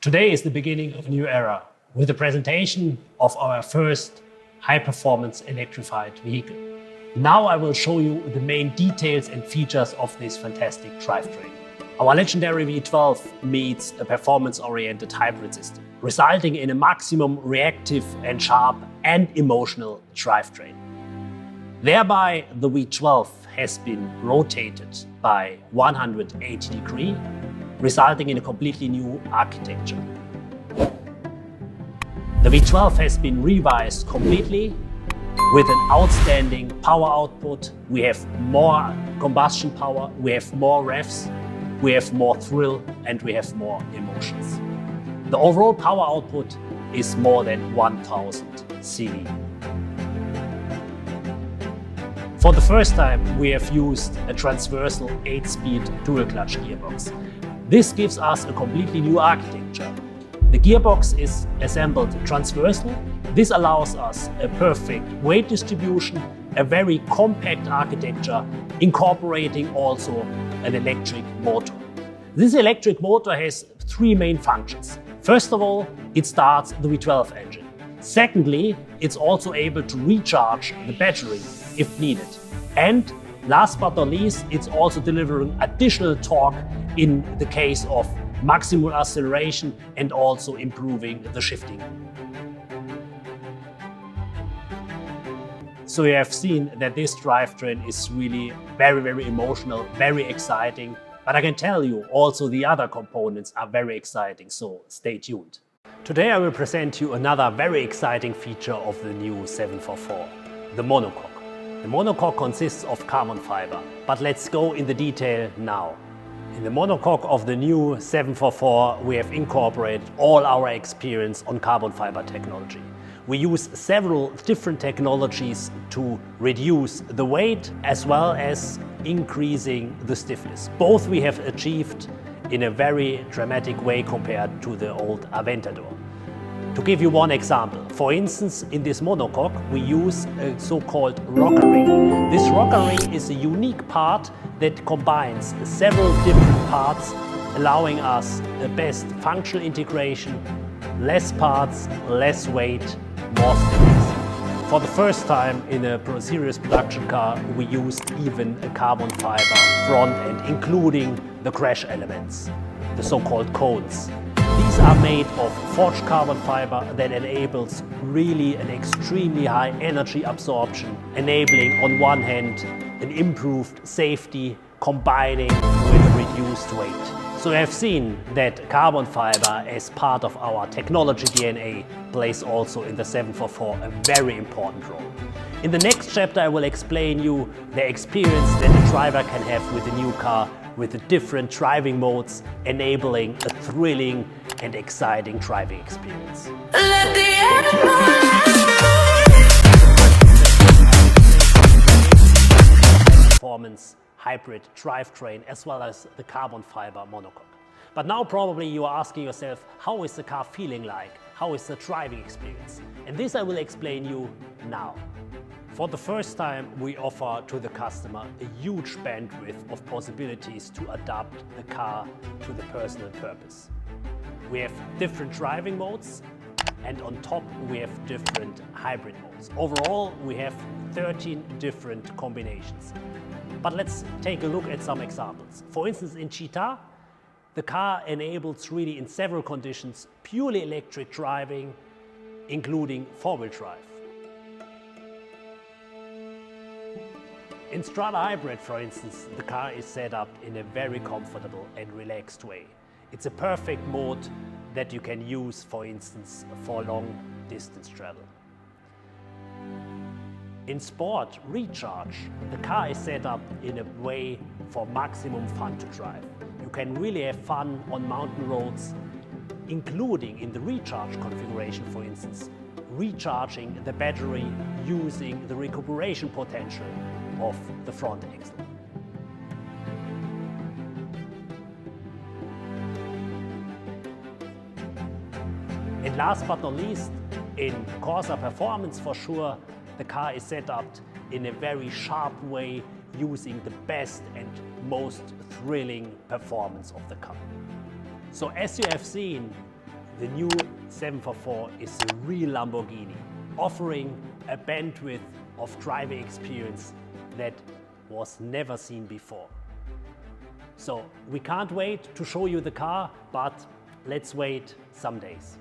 Today is the beginning of a new era with the presentation of our first high-performance electrified vehicle. Now I will show you the main details and features of this fantastic drivetrain. Our legendary V12 meets a performance-oriented hybrid system, resulting in a maximum reactive and sharp and emotional drivetrain. Thereby, the V12 has been rotated by 180 degrees, resulting in a completely new architecture. The V12 has been revised completely with an outstanding power output. We have more combustion power, we have more revs, we have more thrill, and we have more emotions. The overall power output is more than 1000 CV. For the first time, we have used a transversal 8-speed dual-clutch gearbox. This gives us a completely new architecture. The gearbox is assembled transversal. This allows us a perfect weight distribution, a very compact architecture, incorporating also an electric motor. This electric motor has three main functions. First of all, it starts the V12 engine. Secondly, it's also able to recharge the battery if needed. And last but not least, it's also delivering additional torque in the case of maximal acceleration and also improving the shifting. So you have seen that this drivetrain is really very emotional, very exciting. But I can tell you also the other components are very exciting, so stay tuned. Today I will present you another very exciting feature of the new 744, the monocoque. The monocoque consists of carbon fiber, but let's go in the detail now. In the monocoque of the new 744, we have incorporated all our experience on carbon fiber technology. We use several different technologies to reduce the weight as well as increasing the stiffness. Both we have achieved in a very dramatic way compared to the old Aventador. To give you one example, for instance, in this monocoque we use a so-called rocker ring. This rocker ring is a unique part that combines several different parts, allowing us the best functional integration, less parts, less weight, more stiffness. For the first time in a serious production car, we used even a carbon fiber front end, including the crash elements, the so-called cones. These are made of forged carbon fiber that enables really an extremely high energy absorption, enabling on one hand an improved safety combining with reduced weight. So we have seen that carbon fiber as part of our technology DNA plays also in the 744 a very important role. In the next chapter I will explain you the experience that the driver can have with the new car with the different driving modes, enabling a thrilling and exciting driving experience. Performance hybrid drivetrain as well as the carbon fiber monocoque. But now probably you are asking yourself, how is the car feeling like? How is the driving experience? And this I will explain you now. For the first time, we offer to the customer a huge bandwidth of possibilities to adapt the car to the personal purpose. We have different driving modes, and on top we have different hybrid modes. Overall, we have 13 different combinations. But let's take a look at some examples. For instance, in Cheetah, the car enables really in several conditions purely electric driving, including four-wheel drive. In Strada Hybrid, for instance, the car is set up in a very comfortable and relaxed way. It's a perfect mode that you can use, for instance, for long distance travel. In Sport Recharge, the car is set up in a way for maximum fun to drive. You can really have fun on mountain roads, including in the recharge configuration, for instance, recharging the battery using the recuperation potential of the front axle. And last but not least, in Corsa Performance for sure, the car is set up in a very sharp way using the best and most thrilling performance of the car. So as you have seen, The new 744 is a real Lamborghini, offering a bandwidth of driving experience that was never seen before. So we can't wait to show you the car, but let's wait some days.